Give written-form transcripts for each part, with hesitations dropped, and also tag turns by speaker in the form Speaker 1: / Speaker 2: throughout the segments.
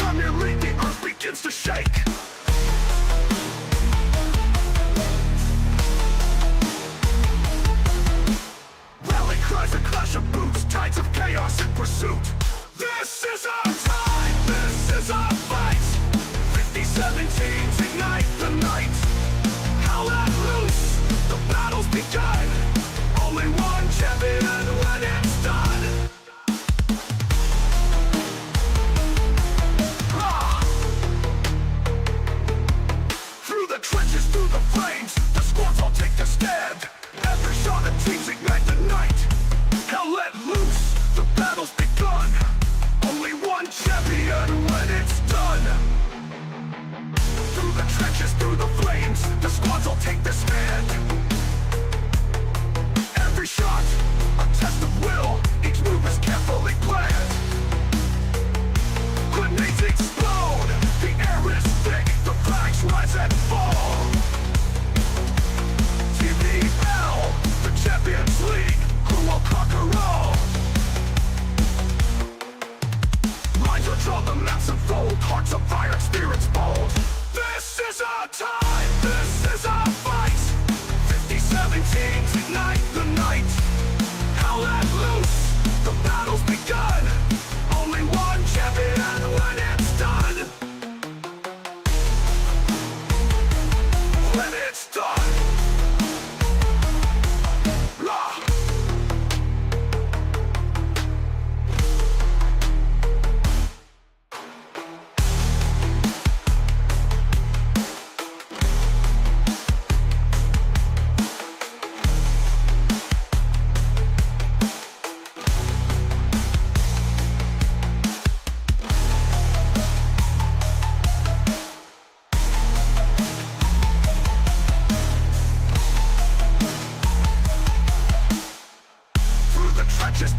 Speaker 1: Suddenly the earth begins to shake. Rally cries, a clash of boots, tides of chaos in pursuit. This is our time, this is our fight. 5017s ignite the night. Howl at loose, the battle's begun. Only one champion when it's done. Through the trenches, through the flames, the squads all take their stand. Every shot of teams ignite the night. Hell let loose, the battle's begun. Only one champion when it's done. Through the trenches, through the flames, the squads all take their stand. Every shot, a test of will, each move is carefully planned. Grenades explode, the air is thick, the flags rise and fall. TTL, the Champions League, who will conquer all? Lines will draw, the maps unfold, hearts of fire, spirits bold. This is our time, this is our fight. 5017s ignite the night. Howl at loose, the battle's begun. Only one champion when it's done. When it's done. Blah.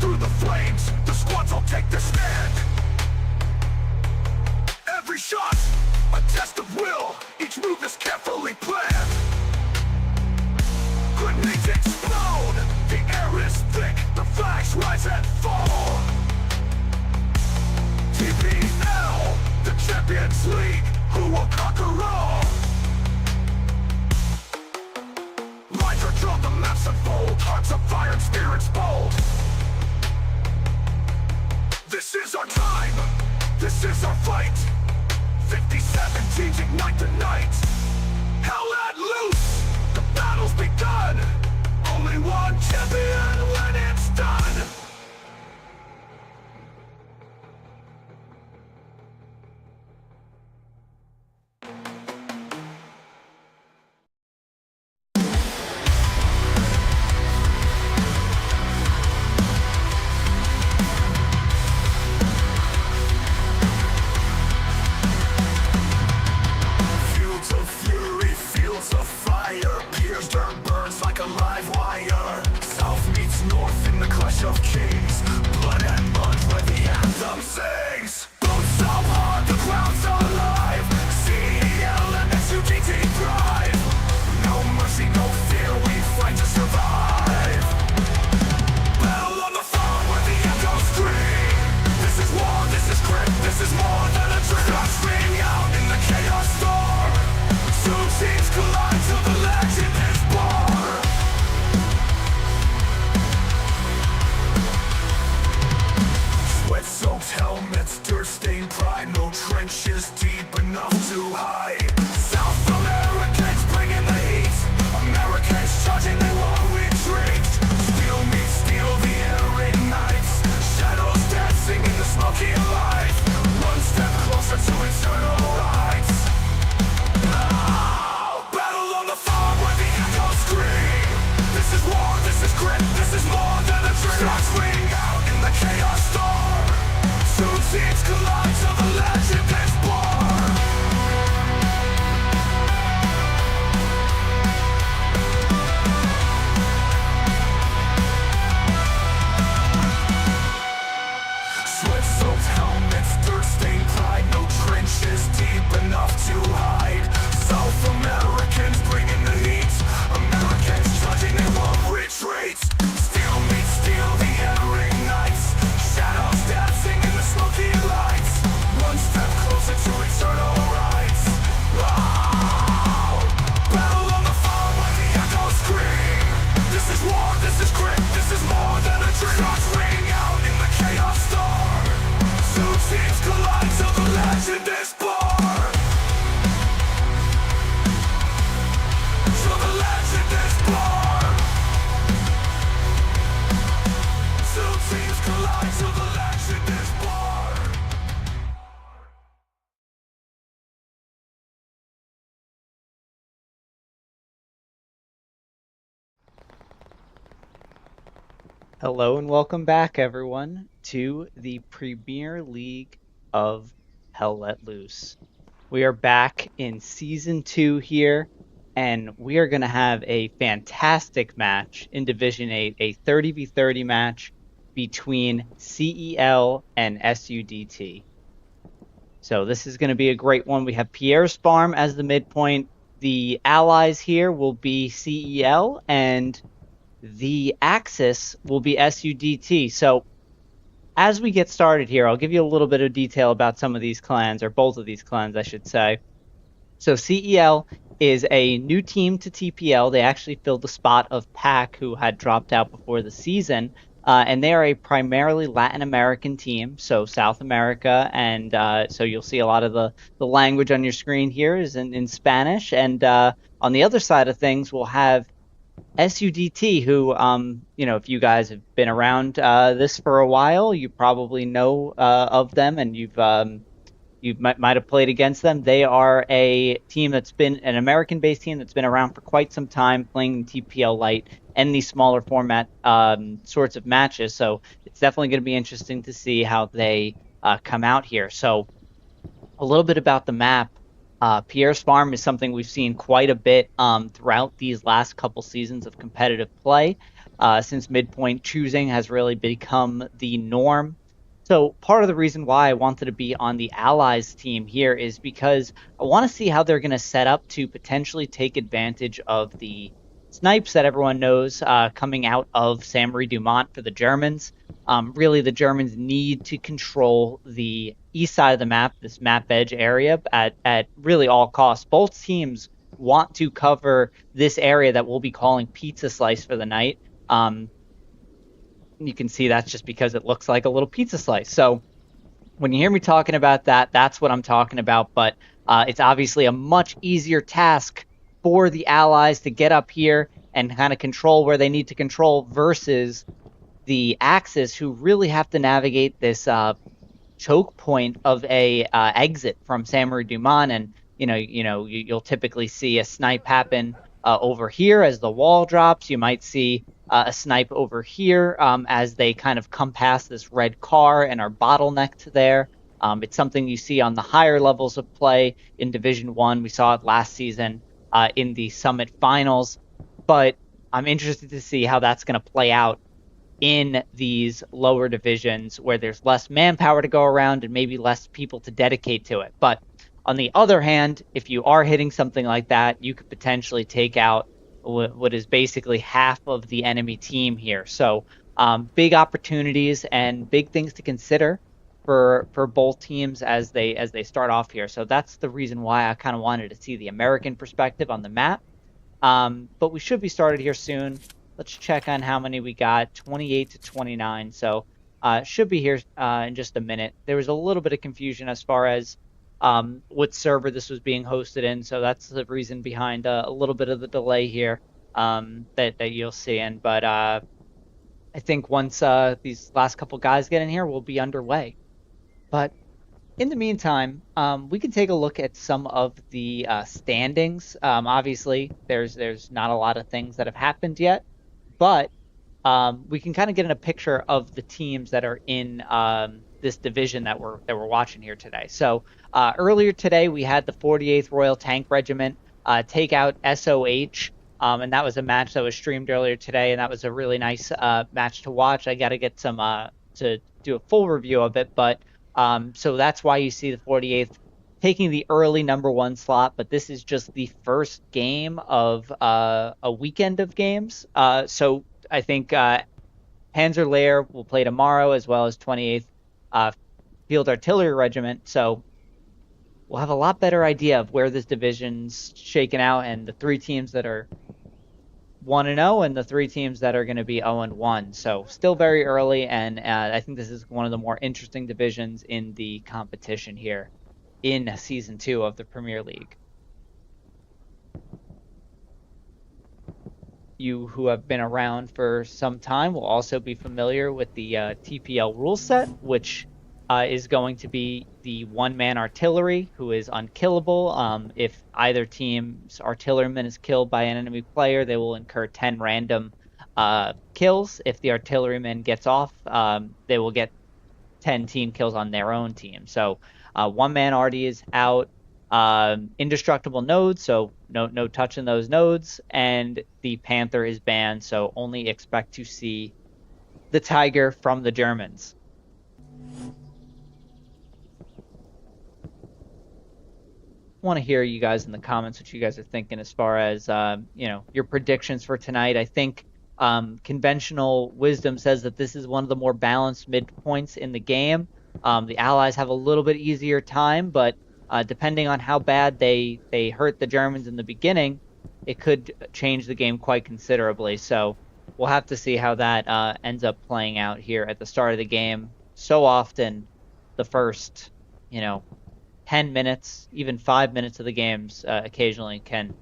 Speaker 1: Through the flames, the squads all take their stand. Every shot, a test of will, each move is carefully planned. Grenades explode, the air is thick, the flags rise and fall. TTL, the Champions League, who will conquer all? Lines are drawn, the maps unfold, hearts of fire and spirits bold. This is our time, this is our fight. 5017s ignite the night. Hell let loose, the battle's begun. Only one champion when it's done. Of kings, blood and mud where the anthem sings. Boots so hard, the ground's alive. CEL and SUDT thrive. No mercy, no fear, we fight to survive. Battle on the front where the echoes scream. This is war, this is grit, this is more than a dream. Shots ring out in the chaos storm. Two teams collide till the legend is born. Sweat-soaked helmets, dirt-stained pride. No trenches deep enough to hide. South Americans bringing the heat. Americans charging, they won't retreat. Steel meets steel, the air ignites. Shadows dancing in the smoky light. One step closer to eternal rights. Battle on the farm where the echoes scream. This is war, this is grit, this is more than a dream. Shots ring out in the chaos storm. Two teams collide till the legend is born. lights of the legend is born.
Speaker 2: Hello and welcome back, everyone, to the Premier League of Hell Let Loose. We are back in Season 2 here, and we are going to have a fantastic match in Division 8, a 30v30 match between CEL and SUDT. So this is going to be a great one. We have Pierre's farm as the midpoint. The allies here will be CEL, and the axis will be SUDT. So as we get started here, I'll give you a little bit of detail about some of these clans, or both of these clans, I should say. So CEL is a new team to TPL. They actually filled the spot of Pac, who had dropped out before the season. And they are a primarily Latin American team, so South America. And so you'll see a lot of the language on your screen here is in Spanish. And on the other side of things, we'll have SUDT, who, if you guys have been around this for a while, you probably know of them, and you might have played against them. They are a team that's been an American-based team that's been around for quite some time, playing TPL Lite and these smaller format sorts of matches. So it's definitely going to be interesting to see how they come out here. So a little bit about the map. Pierre's Farm is something we've seen quite a bit throughout these last couple seasons of competitive play, since midpoint choosing has really become the norm. So part of the reason why I wanted to be on the Allies team here is because I want to see how they're going to set up to potentially take advantage of the snipes that everyone knows coming out of Saint-Marie-du-Mont for the Germans. Really, the Germans need to control the east side of the map, this map edge area, at really all costs. Both teams want to cover this area that we'll be calling Pizza Slice for the night. You can see that's just because it looks like a little pizza slice. So when you hear me talking about that, that's what I'm talking about. But it's obviously a much easier task for the Allies to get up here and kind of control where they need to control versus the Axis, who really have to navigate this choke point of a exit from Saint-Marie-du-Mont, and you'll typically see a snipe happen over here as the wall drops. You might see a snipe over here as they kind of come past this red car and are bottlenecked there. It's something you see on the higher levels of play in Division 1. We saw it last season in the Summit Finals, but I'm interested to see how that's going to play out in these lower divisions where there's less manpower to go around and maybe less people to dedicate to it. But on the other hand, if you are hitting something like that, you could potentially take out what is basically half of the enemy team here. So big opportunities and big things to consider for both teams as they start off here. So that's the reason why I kind of wanted to see the American perspective on the map. But we should be started here soon. Let's check on how many we got. 28 to 29. So should be here in just a minute. There was a little bit of confusion as far as what server this was being hosted in. So that's the reason behind a little bit of the delay here that you'll see. But I think once these last couple guys get in here, we'll be underway. But in the meantime, we can take a look at some of the standings. Obviously, there's not a lot of things that have happened yet, but we can kind of get in a picture of the teams that are in this division that we're watching here today. So earlier today, we had the 48th Royal Tank Regiment take out SOH, and that was a match that was streamed earlier today, and that was a really nice match to watch. I got to get some to do a full review of it, but so that's why you see the 48th taking the early #1 slot, but this is just the first game of a weekend of games. So I think Panzer Lair will play tomorrow, as well as 28th Field Artillery Regiment. So we'll have a lot better idea of where this division's shaken out, and the three teams that are 1-0 and the three teams that are going to be 0-1. So still very early, and I think this is one of the more interesting divisions in the competition here in Season 2 of the Premier League. you who have been around for some time will also be familiar with the TPL rule set, which is going to be the one-man artillery, who is unkillable. If either team's artilleryman is killed by an enemy player, they will incur 10 random kills. If the artilleryman gets off, they will get 10 team kills on their own team. So one-man arty is out. Indestructible nodes, so no touching those nodes, and the Panther is banned, so only expect to see the Tiger from the Germans. Want to hear you guys in the comments what you guys are thinking as far as your predictions for tonight. I think conventional wisdom says that this is one of the more balanced midpoints in the game. The Allies have a little bit easier time, but depending on how bad they hurt the Germans in the beginning, it could change the game quite considerably. So we'll have to see how that ends up playing out here at the start of the game. So often, the first, 10 minutes, even 5 minutes of the games occasionally can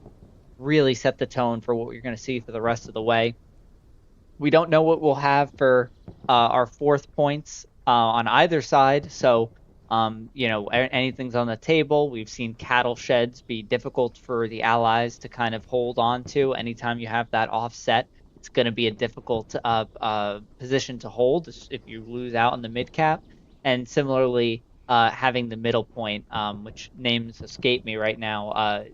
Speaker 2: really set the tone for what you're going to see for the rest of the way. We don't know what we'll have for our fourth points on either side, so anything's on the table. We've seen cattle sheds be difficult for the Allies to kind of hold on to. Anytime you have that offset, it's going to be a difficult position to hold if you lose out on the mid cap. And similarly, having the middle point, which names escape me right now,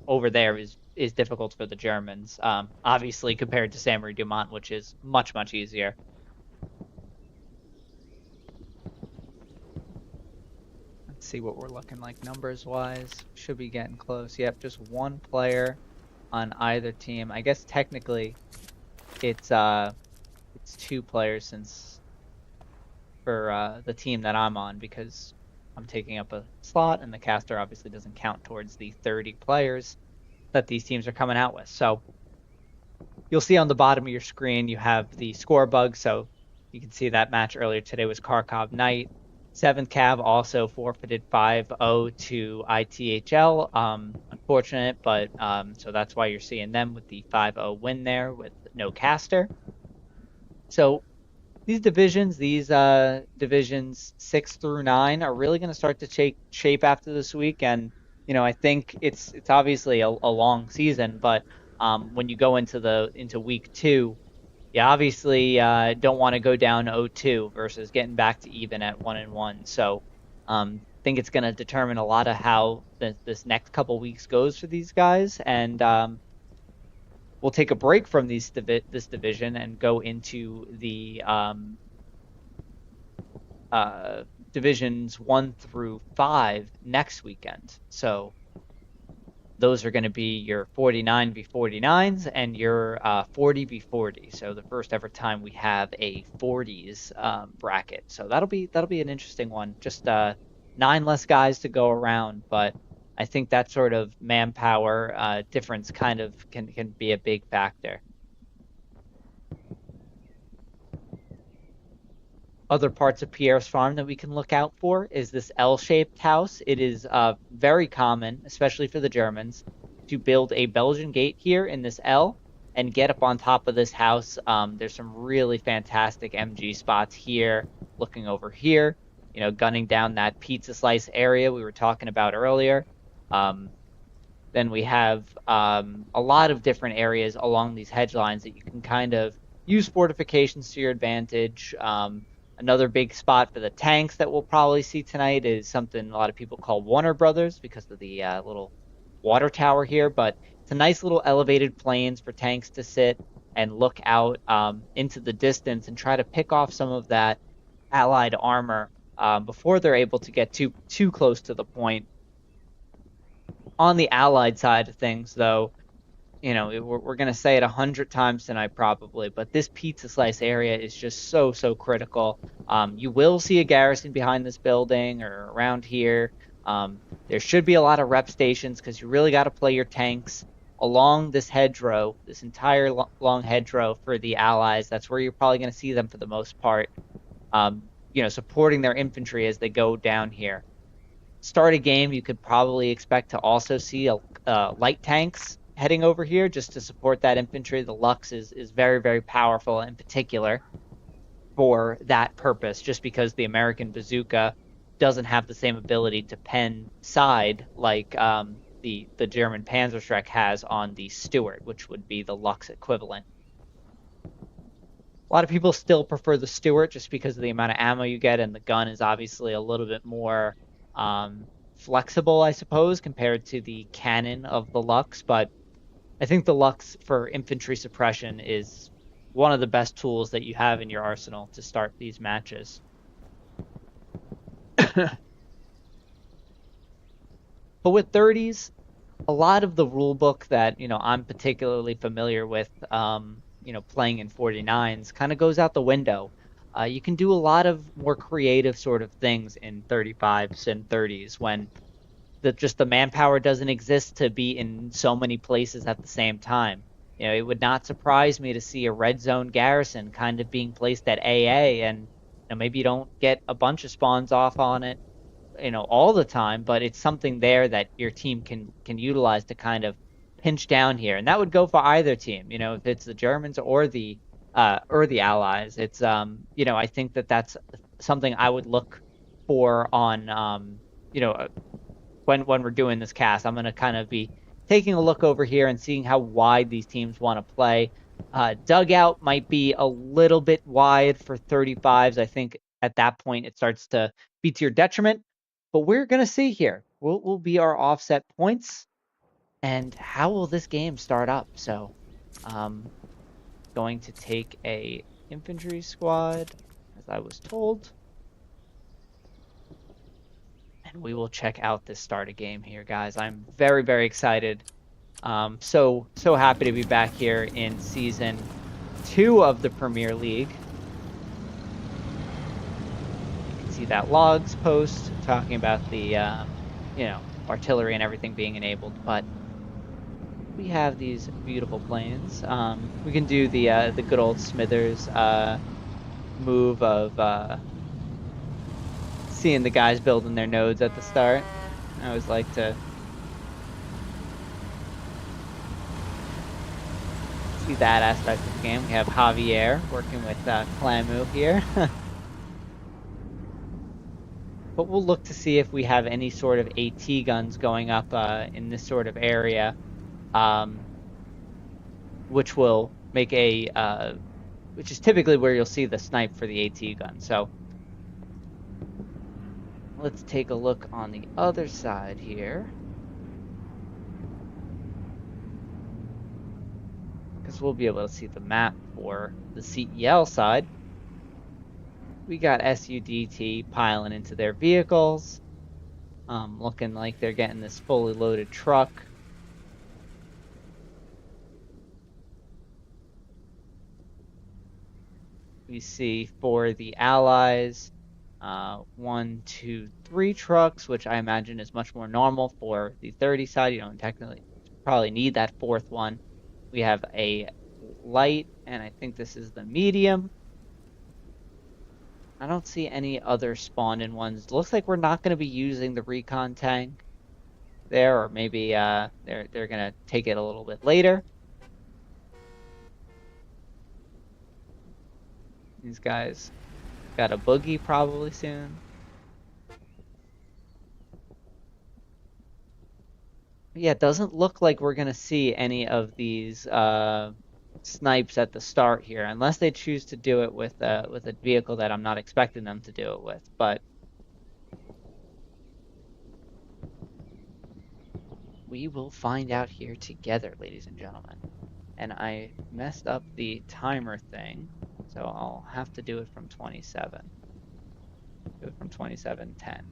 Speaker 2: over there is difficult for the Germans. Obviously, compared to Saint-Marie-du-Mont, which is much, much easier. See what we're looking like numbers wise. Should be getting close. Yep, just one player on either team. I guess technically it's two players since for the team that I'm on, because I'm taking up a slot and the caster obviously doesn't count towards the 30 players that these teams are coming out with. So you'll see on the bottom of your screen you have the score bug, so you can see that match earlier today was Kharkov Knight. 7th Cav also forfeited 5-0 to ITHL. Unfortunate, but so that's why you're seeing them with the 5-0 win there with no caster. So these divisions 6 through 9 are really going to start to take shape after this week, and I think it's obviously a long season, but when you go into week 2. You obviously don't want to go down 0-2 versus getting back to even at 1-1. So I think it's going to determine a lot of how this next couple weeks goes for these guys. And we'll take a break from this division and go into the divisions 1 through 5 next weekend. So those are going to be your 49v49s and your 40v40. So the first ever time we have a 40s bracket. So that'll be an interesting one. Just 9 less guys to go around, but I think that sort of manpower difference kind of can be a big factor. Other parts of Pierre's farm that we can look out for is this L-shaped house. It is very common, especially for the Germans, to build a Belgian gate here in this L and get up on top of this house. There's some really fantastic MG spots here, looking over here, gunning down that pizza slice area we were talking about earlier. Then we have a lot of different areas along these hedge lines that you can kind of use fortifications to your advantage. Another big spot for the tanks that we'll probably see tonight is something a lot of people call Warner Brothers because of the little water tower here, but it's a nice little elevated plains for tanks to sit and look out into the distance and try to pick off some of that allied armor before they're able to get too close to the point. On the allied side of things, though, we're going to say it 100 times tonight probably, but this pizza slice area is just so critical. You will see a garrison behind this building or around here. There should be a lot of rep stations because you really got to play your tanks along this hedgerow, this entire long hedgerow for the Allies. That's where you're probably going to see them for the most part, supporting their infantry as they go down here. Start a game, you could probably expect to also see light tanks heading over here just to support that infantry. The Lux is very, very powerful in particular for that purpose, just because the American bazooka doesn't have the same ability to pen side like the German Panzerschreck has on the Stuart, which would be the Lux equivalent. A lot of people still prefer the Stuart just because of the amount of ammo you get, and the gun is obviously a little bit more flexible, I suppose, compared to the cannon of the Lux. But I think the Lux for infantry suppression is one of the best tools that you have in your arsenal to start these matches. But with 30s, a lot of the rule book that I'm particularly familiar with, playing in 49s, kind of goes out the window. You can do a lot of more creative sort of things in 35s and 30s when just the manpower doesn't exist to be in so many places at the same time. It would not surprise me to see a red zone garrison kind of being placed at AA, and maybe you don't get a bunch of spawns off on it, all the time, but it's something there that your team can utilize to kind of pinch down here, and that would go for either team. If it's the Germans or the Allies, it's I think that's something I would look for on when we're doing this cast. I'm gonna kind of be taking a look over here and seeing how wide these teams want to play. Dugout might be a little bit wide for 35s. I think at that point it starts to be to your detriment. But we're going to see here. Will be our offset points. And how will this game start up? So, going to take a infantry squad, as I was told. And we will check out this start of game here, guys. I'm very, very excited. So happy to be back here in Season 2 of the Premier League. See that logs post talking about the artillery and everything being enabled, but we have these beautiful planes. We can do the good old Smithers move of seeing the guys building their nodes at the start. I always like to see that aspect of the game. We have Javier working with Clamu here. But we'll look to see if we have any sort of AT guns going up in this sort of area, which will make which is typically where you'll see the snipe for the AT gun. So let's take a look on the other side here, because we'll be able to see the map for the CEL side. We got SUDT piling into their vehicles, looking like they're getting this fully loaded truck. We see for the Allies, 1, 2, 3 trucks, which I imagine is much more normal for the 30 side. You don't technically probably need that 4th one. We have a light, and I think this is the medium. I don't see any other spawned-in ones. Looks like we're not going to be using the recon tank there, or maybe they're going to take it a little bit later. These guys got a boogie probably soon. But yeah, it doesn't look like we're going to see any of these snipes at the start here, unless they choose to do it with a vehicle that I'm not expecting them to do it with. But we will find out here together, ladies and gentlemen. And I messed up the timer thing, so I'll have to do it from 27. Do it from 27:10.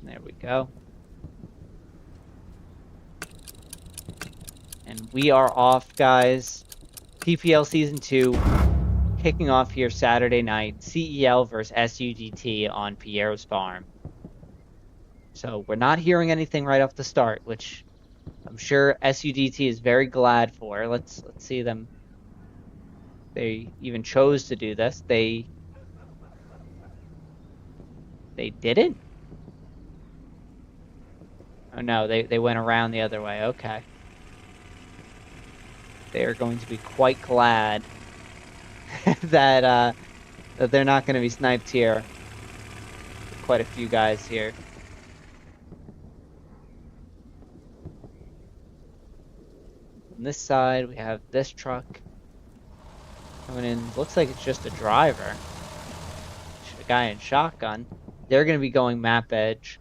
Speaker 2: There we go. And we are off, guys. PPL Season 2 kicking off here Saturday night. CEL versus SUDT on Pierre's farm. So we're not hearing anything right off the start, which I'm sure SUDT is very glad for. Let's see them. They even chose to do this. They They didn't? Oh no, they went around the other way. Okay. They are going to be quite glad that that they're not going to be sniped here. Quite a few guys here. On this side, we have this truck coming in. Looks like it's just a driver. A guy in shotgun. They're going to be going map edge.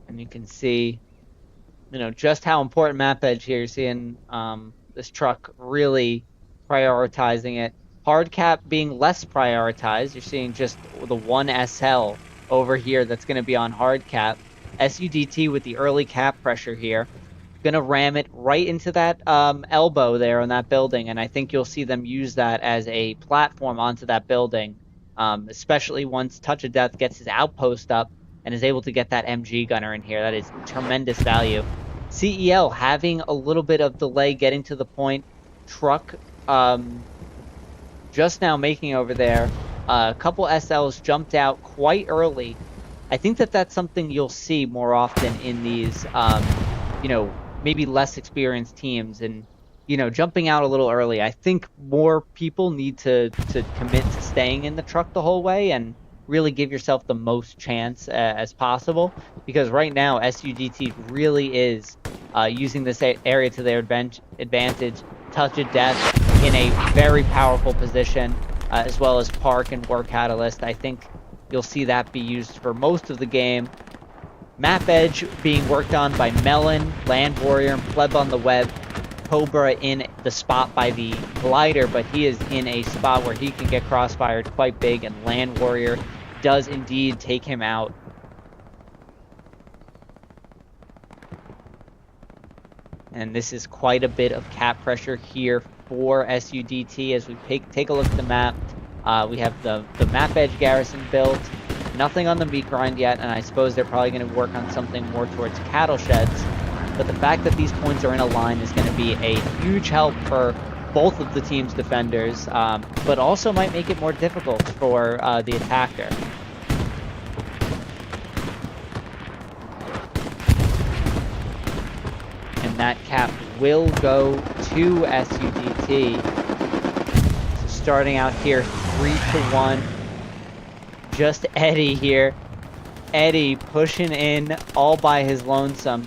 Speaker 2: And you can see, just how important map edge here. You're seeing this truck really prioritizing it. Hard cap being less prioritized. You're seeing just the one SL over here that's going to be on hard cap. SUDT with the early cap pressure here. Going to ram it right into that elbow there on that building. And I think you'll see them use that as a platform onto that building. Especially once Touch of Death gets his outpost up and is able to get that MG gunner in here. That is tremendous value. CEL having a little bit of delay getting to the point. Truck just now making over there. A couple SLs jumped out quite early. I think that that's something you'll see more often in these, maybe less experienced teams. And, jumping out a little early. I think more people need to commit to staying in the truck the whole way and really give yourself the most chance as possible, because right now SUDT really is using this area to their advantage. Touch of Death in a very powerful position, as well as Park and War Catalyst. I think you'll see that be used for most of the game. Map edge being worked on by Melon, Land Warrior, and Pleb on the web. Cobra in the spot by the glider, but he is in a spot where he can get crossfired quite big, and Land Warrior does indeed take him out. And this is quite a bit of cap pressure here for SUDT as we take a look at the map. We have the map edge garrison built. Nothing on the meat grind yet, and I suppose they're probably going to work on something more towards cattle sheds. But the fact that these points are in a line is going to be a huge help for both of the team's defenders, but also might make it more difficult for the attacker. And that cap will go to SUDT. So starting out here, 3-1. Just Eddie here. Eddie pushing in all by his lonesome.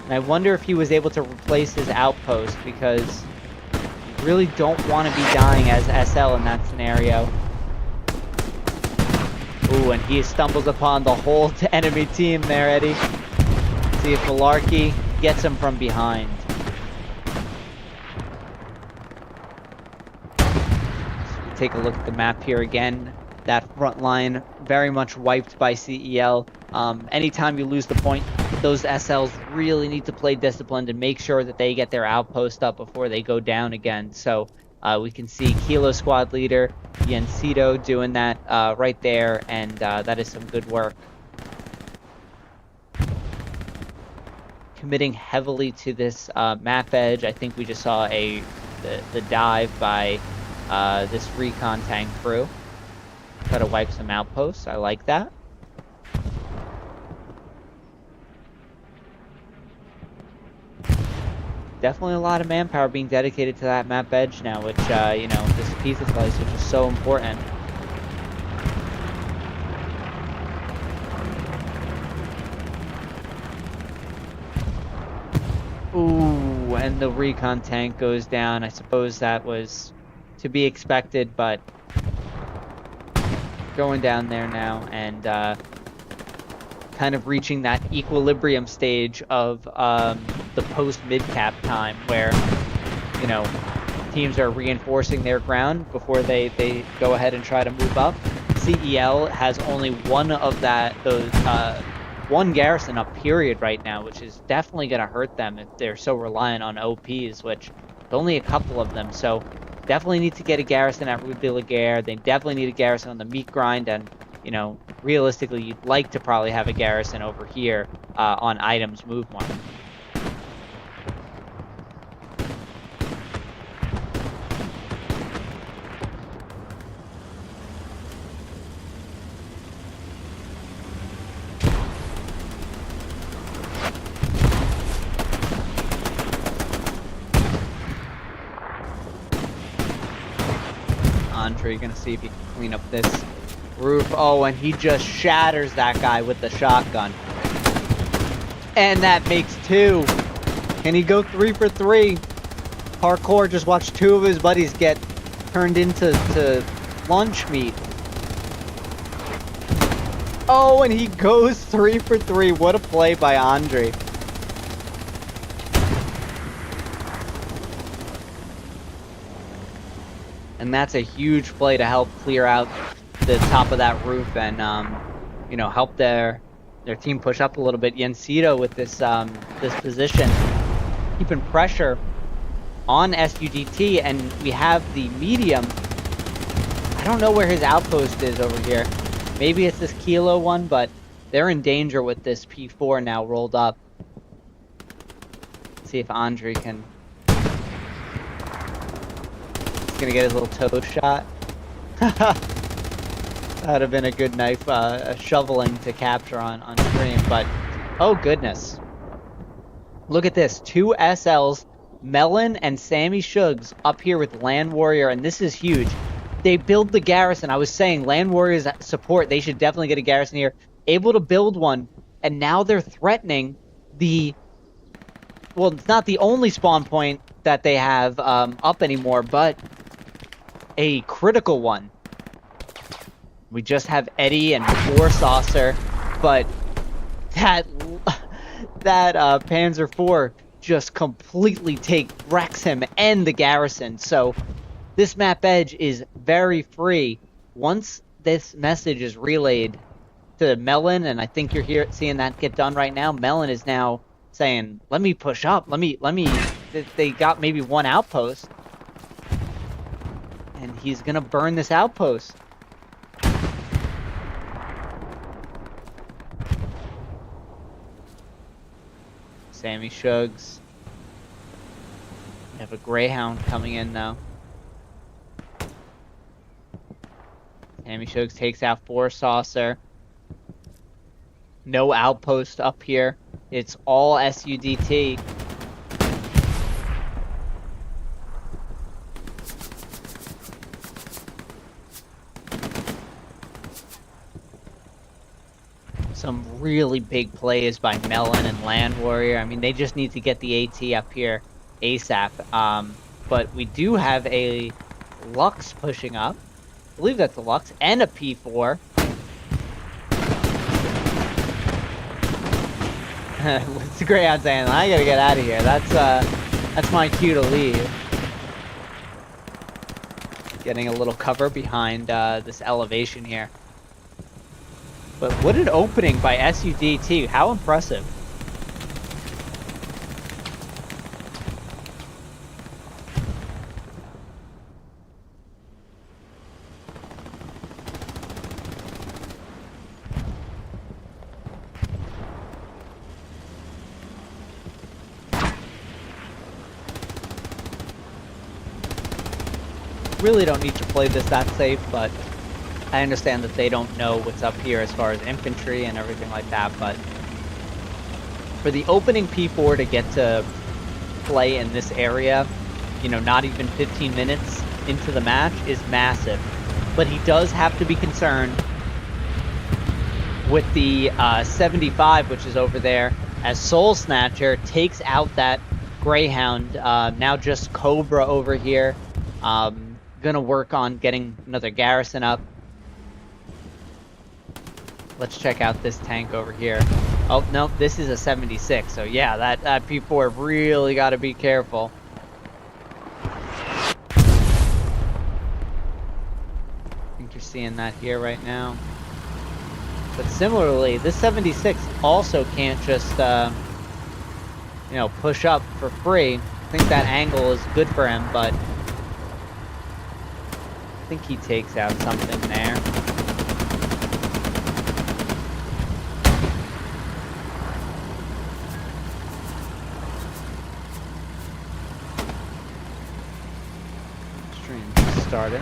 Speaker 2: And I wonder if he was able to replace his outpost, because you really don't want to be dying as SL in that scenario. Ooh, and he stumbles upon the whole enemy team there, Eddie. See if Malarkey gets him from behind. So take a look at the map here again. That front line very much wiped by CEL. Anytime you lose the point, those SLs really need to play disciplined and make sure that they get their outpost up before they go down again. So we can see Kilo Squad Leader Yencito doing that right there, and that is some good work. Committing heavily to this map edge. I think we just saw the dive by this recon tank crew. Try to wipe some outposts. I like that. Definitely a lot of manpower being dedicated to that map edge now, which, this pizza slice, which is so important. Ooh, and the recon tank goes down. I suppose that was to be expected, but going down there now and kind of reaching that equilibrium stage of the post-mid-cap time where, teams are reinforcing their ground before they go ahead and try to move up. CEL has only one of those one garrison up period right now, which is definitely going to hurt them if they're so reliant on OPs, which there's only a couple of them. So definitely need to get a garrison at Rue de la Guerre. They definitely need a garrison on the meat grind, and realistically, you'd like to probably have a garrison over here on items move mark. infantry. Gonna see if he can clean up this roof. Oh, and he just shatters that guy with the shotgun. And that makes 2. Can he go 3 for 3? Parkour just watched 2 of his buddies get turned into lunch meat. Oh, and he goes 3 for 3. What a play by Andre. And that's a huge play to help clear out the top of that roof and, you know, help their team push up a little bit. Yencito with this this position, keeping pressure on SUDT, and we have the medium. I don't know where his outpost is over here. Maybe it's this Kilo one, but they're in danger with this P4 now rolled up. Let's see if Andre can... He's gonna get his little toe shot. That would have been a good knife shoveling to capture on stream, but oh goodness. Look at this, 2 SLs, Melon and Sammy Shugs up here with Land Warrior, and this is huge. They build the garrison. I was saying Land Warriors support, they should definitely get a garrison here. Able to build one, and now they're threatening the... Well, it's not the only spawn point that they have up anymore, but a critical one. We just have Eddie and Saucer, but that Panzer IV just completely wrecks him and the garrison. So this map edge is very free. Once this message is relayed to Melon, and I think you're seeing that get done right now. Melon is now saying, "Let me push up. Let me." They got maybe 1 outpost, and he's gonna burn this outpost. Sammy Shugs. We have a Greyhound coming in now. Sammy Shugs takes out Saucer. No outpost up here. It's all SUDT. Some really big plays by Melon and Land Warrior. I mean, they just need to get the AT up here ASAP. But we do have a Lux pushing up. I believe that's a Lux and a P4. What's the Greyhound saying? I gotta get out of here. That's my cue to leave. Getting a little cover behind this elevation here. But what an opening by SUDT. How impressive. Really don't need to play this that safe, but I understand that they don't know what's up here as far as infantry and everything like that, but for the opening P4 to get to play in this area, you know, not even 15 minutes into the match is massive. But he does have to be concerned with the 75, which is over there, as Soul Snatcher takes out that Greyhound. Now just Cobra over here. Gonna work on getting another garrison up. Let's check out this tank over here. Oh, no, this is a 76. So yeah, that P4 really got to be careful. I think you're seeing that here right now. But similarly, this 76 also can't just, you know, push up for free. I think that angle is good for him, but I think he takes out something there. Stream started.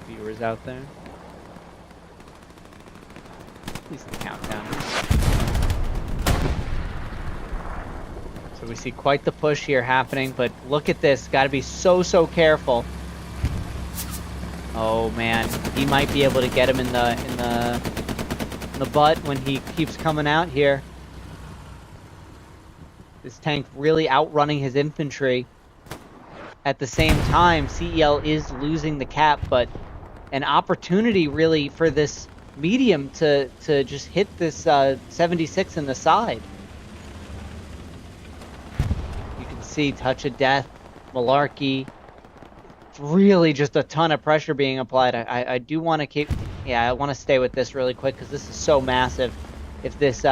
Speaker 2: Viewers out there. At least the countdown. So we see quite the push here happening, but look at this. Got to be so careful. Oh man, he might be able to get him in the butt when he keeps coming out here. This tank really outrunning his infantry. At the same time, CEL is losing the cap, but an opportunity really for this medium to just hit this 76 in the side. You can see Touch of Death, Malarkey. It's really just a ton of pressure being applied. I do want to keep... Yeah, I want to stay with this really quick because this is so massive. If this...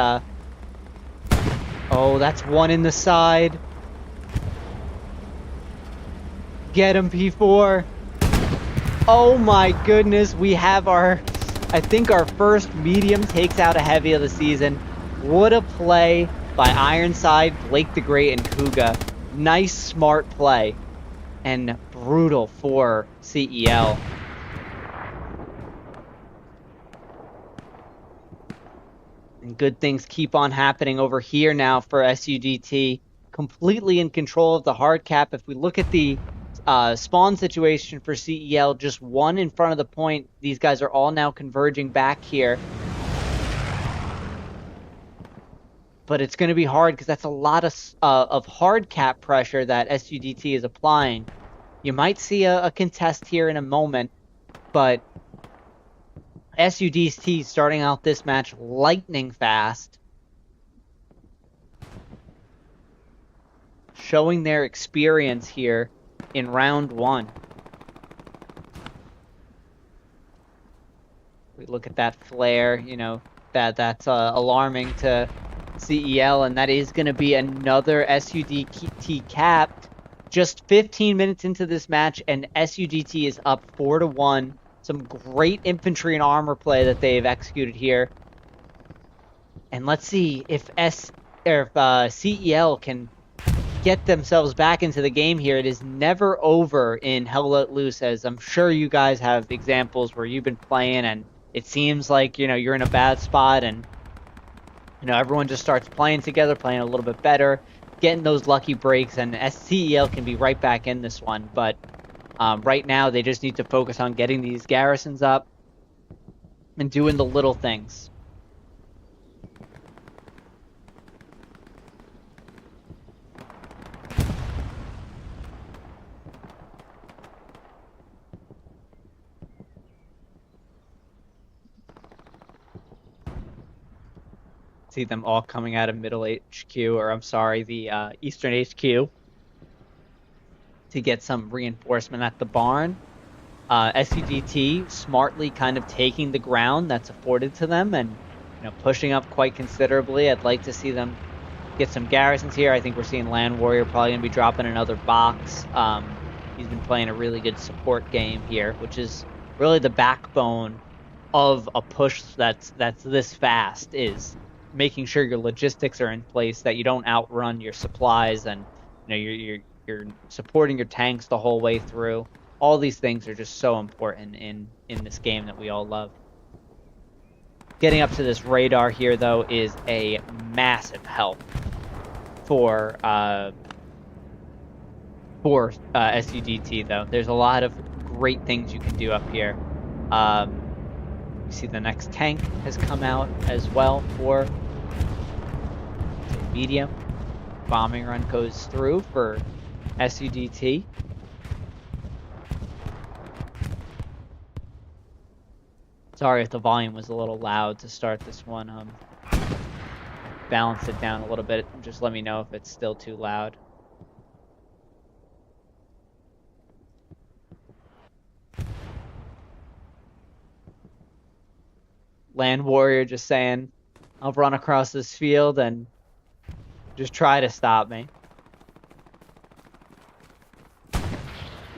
Speaker 2: Oh, that's one in the side. Get him, P4. Oh my goodness, we have our... I think our first medium takes out a heavy of the season. What a play by Ironside, Blake the Great, and Kuga. Nice, smart play. And brutal for CEL. And good things keep on happening over here now for SUDT. Completely in control of the hard cap. If we look at the spawn situation for CEL, just one in front of the point. These guys are all now converging back here. But it's going to be hard because that's a lot of hard cap pressure that SUDT is applying. You might see a contest here in a moment, but SUDT starting out this match lightning fast. Showing their experience here in round one. We look at that flare, you know, that's alarming to CEL, and that is going to be another SUDT capped. Just 15 minutes into this match, and SUDT is up 4-1. Some great infantry and armor play that they've executed here. And let's see if CEL can get themselves back into the game here. It is never over in Hell Let Loose, as I'm sure you guys have examples where you've been playing and it seems like, you know, you're in a bad spot and, you know, everyone just starts playing together, playing a little bit better, getting those lucky breaks, and CEL can be right back in this one. But right now they just need to focus on getting these garrisons up and doing the little things. See them all coming out of Middle HQ, or I'm sorry, the Eastern HQ, to get some reinforcement at the barn. SUDT smartly kind of taking the ground that's afforded to them and, you know, pushing up quite considerably. I'd like to see them get some garrisons here. I think we're seeing Land Warrior probably going to be dropping another box. He's been playing a really good support game here, which is really the backbone of a push that's this fast, is making sure your logistics are in place, that you don't outrun your supplies, and, you know, you're supporting your tanks the whole way through. All these things are just so important in this game that we all love. Getting up to this radar here, though, is a massive help for SUDT, though. There's a lot of great things you can do up here. You see the next tank has come out as well for medium. Bombing run goes through for SUDT. Sorry if the volume was a little loud to start this one. Balance it down a little bit. Just let me know if it's still too loud. Land Warrior just saying, I'll run across this field and just try to stop me.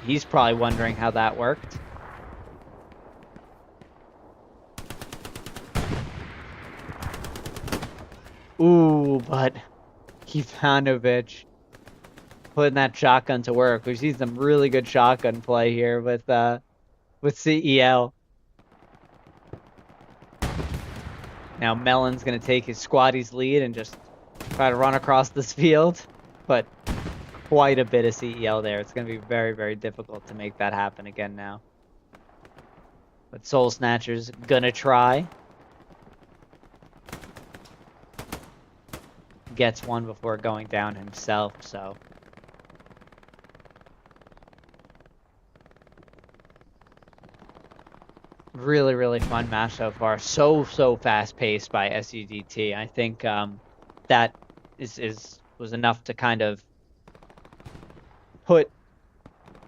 Speaker 2: He's probably wondering how that worked. Ooh, but Ivanovic putting that shotgun to work. We see some really good shotgun play here with CEL. Now Melon's going to take his squaddy's lead and just try to run across this field. But quite a bit of CEL there. It's going to be very, very difficult to make that happen again now. But Soul Snatcher's gonna try. Gets one before going down himself, so. Really, really fun match so far. So fast paced by SUDT. I think that was enough to kind of put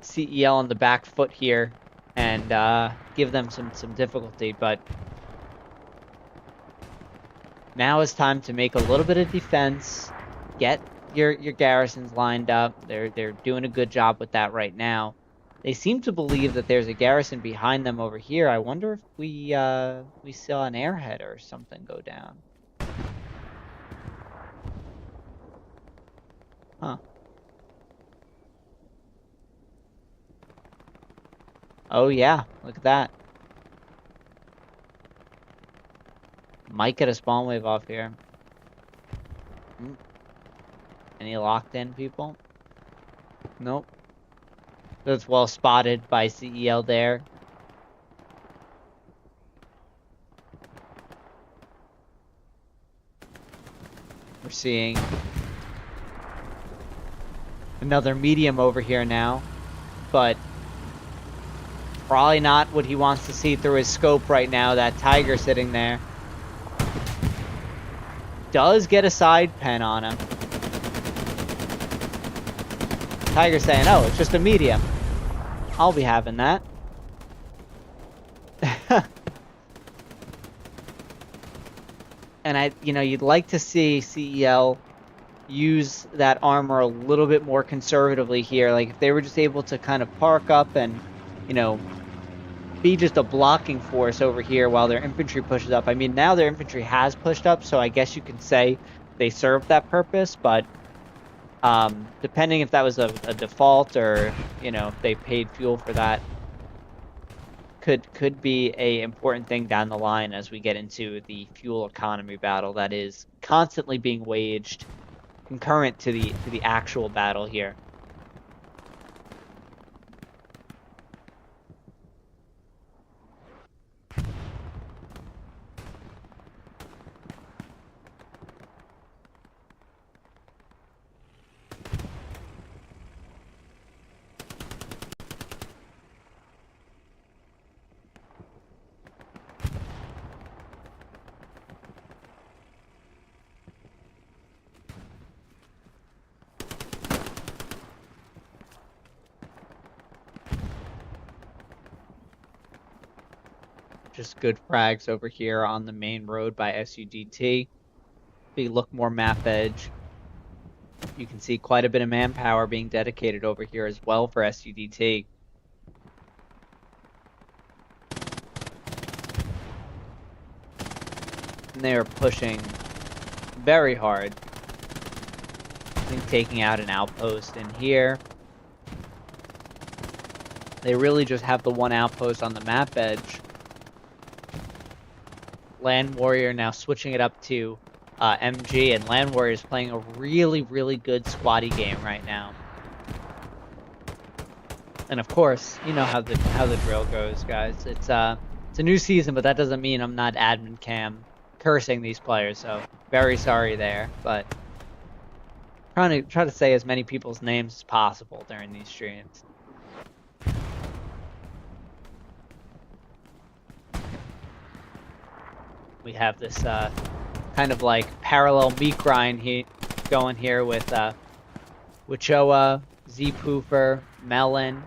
Speaker 2: CEL on the back foot here and give them some difficulty, but now it's time to make a little bit of defense, get your garrisons lined up. They're doing a good job with that right now. They seem to believe that there's a garrison behind them over here. I wonder if we saw an airhead or something go down. Huh. Oh yeah, look at that. Might get a spawn wave off here. Any locked in people? Nope. That's well spotted by CEL there. We're seeing another medium over here now, but probably not what he wants to see through his scope right now. That tiger sitting there does get a side pen on him. Tiger saying, oh, it's just a medium. I'll be having that. And you'd like to see CEL use that armor a little bit more conservatively here. Like if they were just able to kind of park up and, be just a blocking force over here while their infantry pushes up. I mean, now their infantry has pushed up, so I guess you can say they served that purpose, but depending if that was a default or, if they paid fuel for that, could be a important thing down the line as we get into the fuel economy battle that is constantly being waged concurrent to the actual battle here. Just good frags over here on the main road by SUDT. If you look more map edge, you can see quite a bit of manpower being dedicated over here as well for SUDT. And they are pushing very hard. I think taking out an outpost in here. They really just have the one outpost on the map edge. Land Warrior now switching it up to MG, and Land Warrior is playing a really, really good squatty game right now. And of course, you know how the drill goes, guys. It's a new season, but that doesn't mean I'm not admin cam cursing these players. So very sorry there, but try to say as many people's names as possible during these streams. We have this kind of like parallel meat grind going here with Wichoa, Z-Poofer, Melon,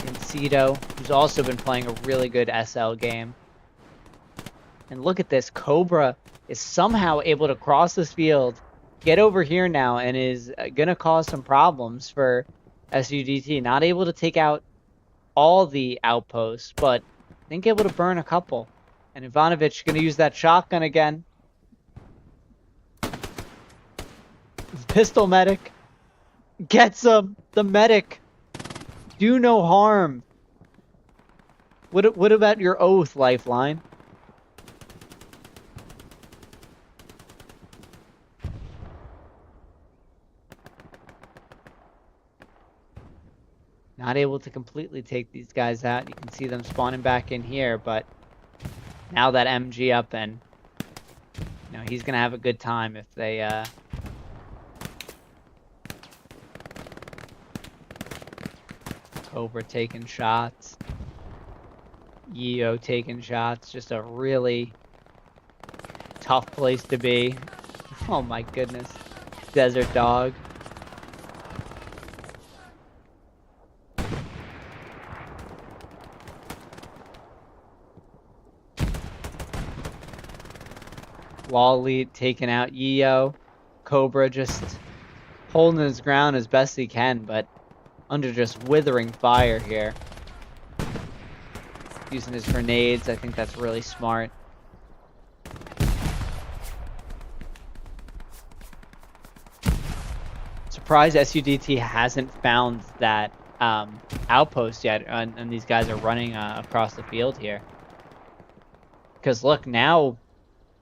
Speaker 2: and Cedo, who's also been playing a really good SL game. And look at this, Cobra is somehow able to cross this field, get over here now, and is gonna cause some problems for SUDT. Not able to take out all the outposts, but I think able to burn a couple. And Ivanovic going to use that shotgun again. Pistol medic. Gets him. The medic. Do no harm. What about your oath, Lifeline? Not able to completely take these guys out. You can see them spawning back in here, but now that MG up, and you know he's gonna have a good time if they Cobra taking shots, Yeo taking shots. Just a really tough place to be. Oh my goodness. Desert Dog. Lolly taking out Yeo. Cobra just holding his ground as best he can, but under just withering fire here. Using his grenades, I think that's really smart. Surprised SUDT hasn't found that outpost yet, and these guys are running across the field here. Because look, now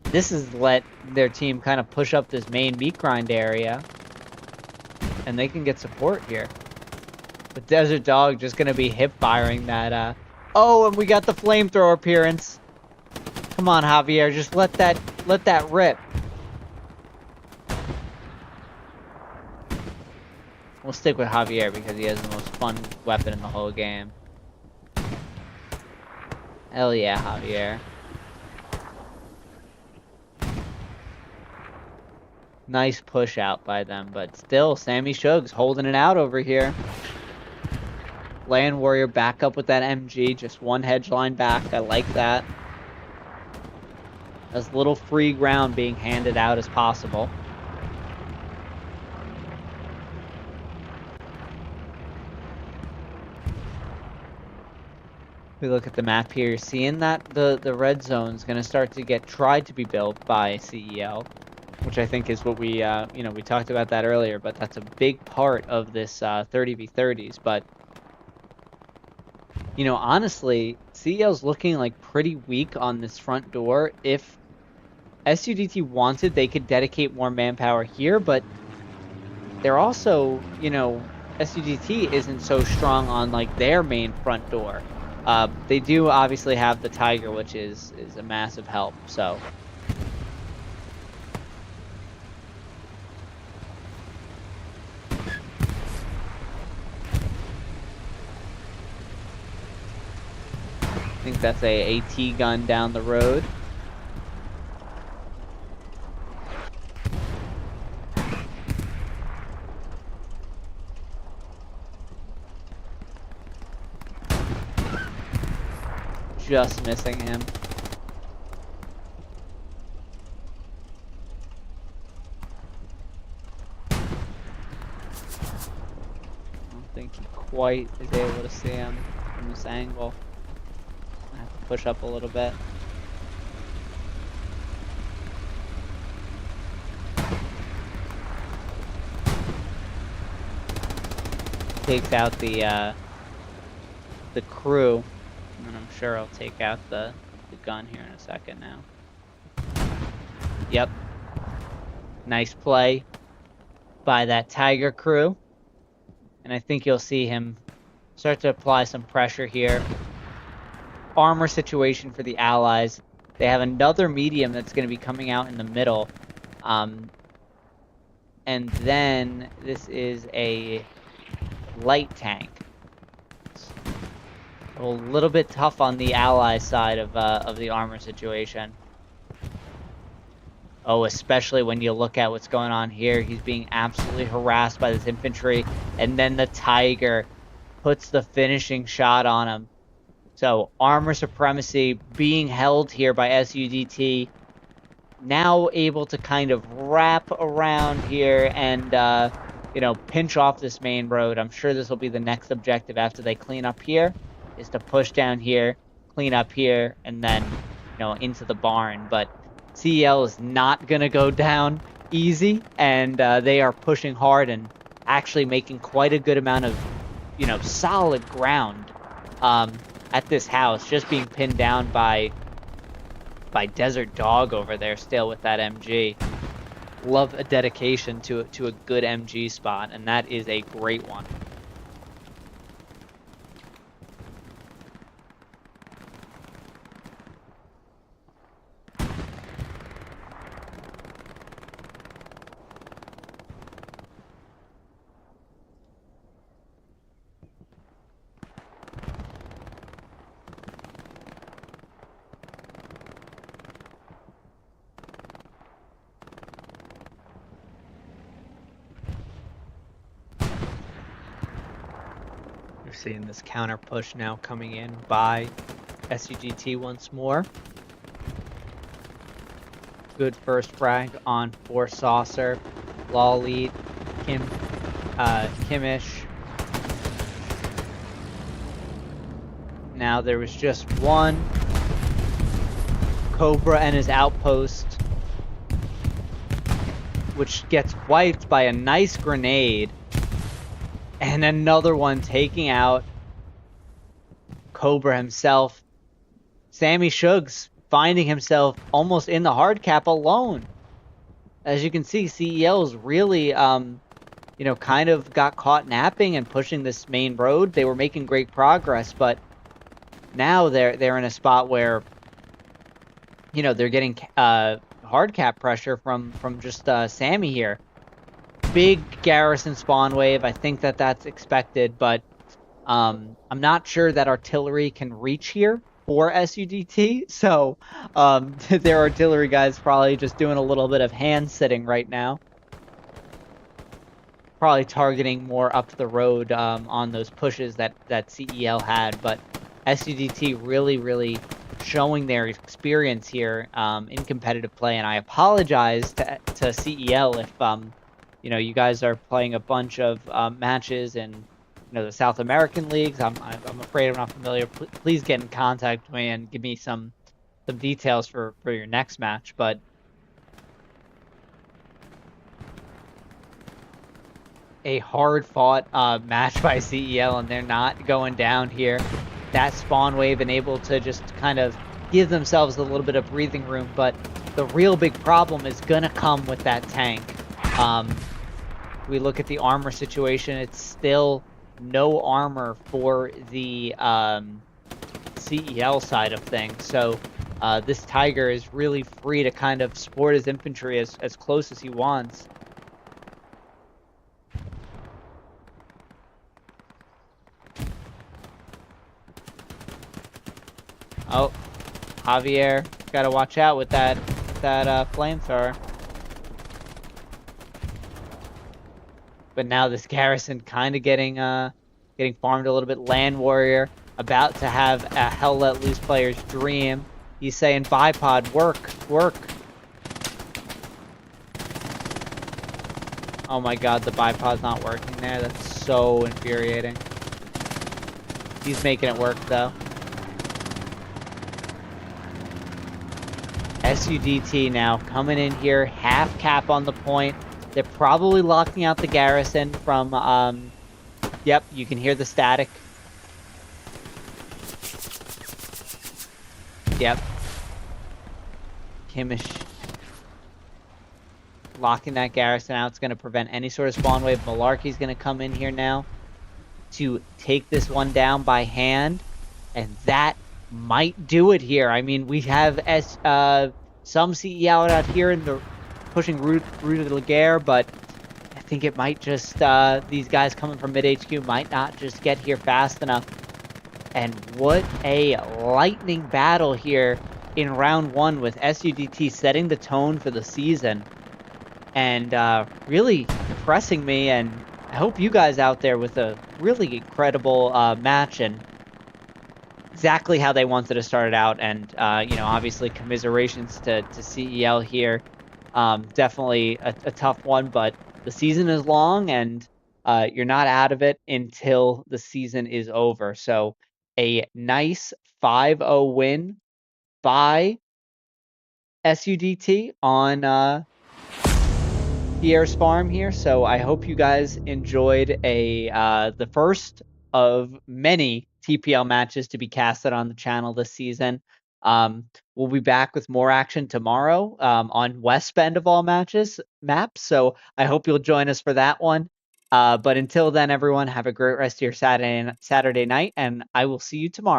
Speaker 2: this has let their team kind of push up this main meat grind area, and they can get support here. But Desert Dog just going to be hip firing that. Oh, and we got the flamethrower appearance. Come on, Javier, just let that rip. We'll stick with Javier because he has the most fun weapon in the whole game. Hell yeah, Javier. Nice push out by them, but still, Sammy Shug's holding it out over here. Land Warrior back up with that MG, just one hedge line back. I like that. As little free ground being handed out as possible. We look at the map here, seeing that the red zone is going to start to get tried to be built by CEL, which I think is what we we talked about that earlier, but that's a big part of this 30v30s. But honestly, CEL's looking like pretty weak on this front door. If SUDT wanted, they could dedicate more manpower here, but they're also, SUDT isn't so strong on like their main front door. They do obviously have the Tiger, which is a massive help, so. I think that's a AT gun down the road. Just missing him. I don't think he quite is able to see him from this angle. I have to push up a little bit. Takes out the crew. And I'm sure I'll take out the gun here in a second now. Yep. Nice play by that Tiger crew. And I think you'll see him start to apply some pressure here. Armor situation for the Allies. They have another medium that's going to be coming out in the middle. And then this is a light tank. A little bit tough on the ally side of the armor situation. Oh, especially when you look at what's going on here. He's being absolutely harassed by this infantry, and then the Tiger puts the finishing shot on him. So armor supremacy being held here by SUDT. Now able to kind of wrap around here and pinch off this main road. I'm sure this will be the next objective after they clean up here. Is to push down here, clean up here, and then, into the barn. But CEL is not going to go down easy, and they are pushing hard and actually making quite a good amount of, solid ground at this house, just being pinned down by Desert Dog over there still with that MG. Love a dedication to a good MG spot, and that is a great one. seeing this counter push now coming in by SUDT once more. Good first frag on 4 Saucer. Law lead, Kimish. Now there was just one Cobra and his outpost, which gets wiped by a nice grenade, and another one taking out Cobra himself. Sammy Shugs finding himself almost in the hard cap alone. As you can see, CEL's really, you know, kind of got caught napping and pushing this main road. They were making great progress, but now they're in a spot where, you know, they're getting hard cap pressure from just Sammy here. Big garrison spawn wave. I think that's expected, but I'm not sure that artillery can reach here for SUDT. So their artillery guys probably just doing a little bit of hand sitting right now. Probably targeting more up the road on those pushes that CEL had, but SUDT really showing their experience here in competitive play, and I apologize to CEL if you know, you guys are playing a bunch of matches in, you know, the South American leagues. I'm afraid I'm not familiar. Please get in contact with me and give me some details for your next match. But a hard fought match by CEL, and they're not going down here. That spawn wave and able to just kind of give themselves a little bit of breathing room, but the real big problem is gonna come with that tank. We look at the armor situation, it's still no armor for the CEL side of things, so this Tiger is really free to kind of sport his infantry as close as he wants. Oh, Javier, gotta watch out with that flamethrower. But now this garrison kind of getting farmed a little bit. Land Warrior about to have a Hell Let Loose player's dream. He's saying, bipod, work. Oh my god, the bipod's not working there. That's so infuriating. He's making it work though. SUDT now coming in here, half cap on the point. They're probably locking out the garrison from, yep, you can hear the static. Yep. Kimish locking that garrison out. It's going to prevent any sort of spawn wave. Malarkey's going to come in here now to take this one down by hand, and that might do it here. I mean, we have some CEL out here in the pushing Rue de la Guerre, but I think it might just these guys coming from mid HQ might not just get here fast enough. And what a lightning battle here in round 1 with SUDT setting the tone for the season, and really impressing me, and I hope you guys out there with a really incredible match and exactly how they wanted to start it out. And you know, obviously commiserations to CEL here. Definitely a tough one, but the season is long, and you're not out of it until the season is over. So a nice 5-0 win by SUDT on Pierre's farm here. So I hope you guys enjoyed the first of many TPL matches to be casted on the channel this season. We'll be back with more action tomorrow on West Bend of all maps. So I hope you'll join us for that one. But until then, everyone, have a great rest of your Saturday night, and I will see you tomorrow.